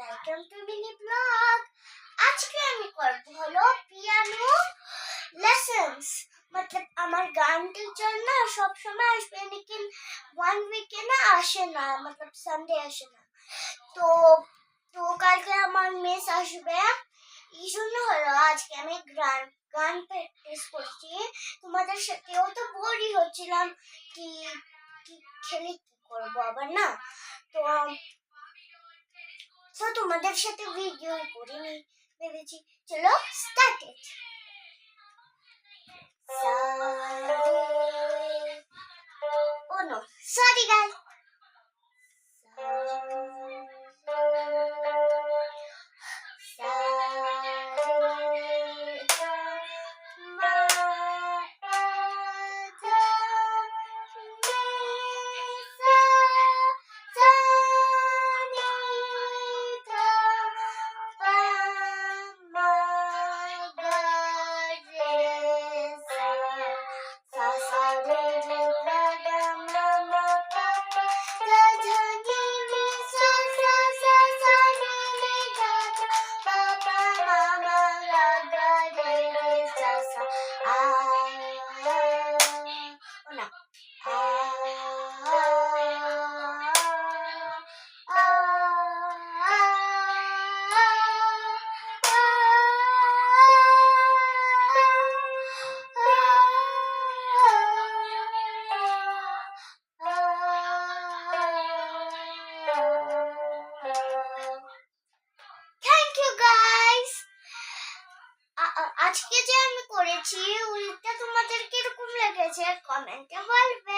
Welcome to mini blog. আজকে আমি করব হলো পিয়ানো লেসন্স। मतलब আমার গান টিচার না সব সময় আসবে, लेकिन ওয়ান উইকে না আসে না, मतलब সানডে আসে না। তো তো কালকে আমার মিস আসবে, এই জন্য হলো আজকে আমি গান প্র্যাকটিস করছি। তোমাদের সাথেও তো বোরই হচ্ছিলাম, কি কি খেলে কি করবো আবার না। তো তোমাদের সাথে ভিডিও করিনি, ভেবেছি চলো start it. Oh no, sorry guys. আজকে যে আমি করেছি ওইটা তোমাদের কিরকম লেগেছে কমেন্টে বলবে।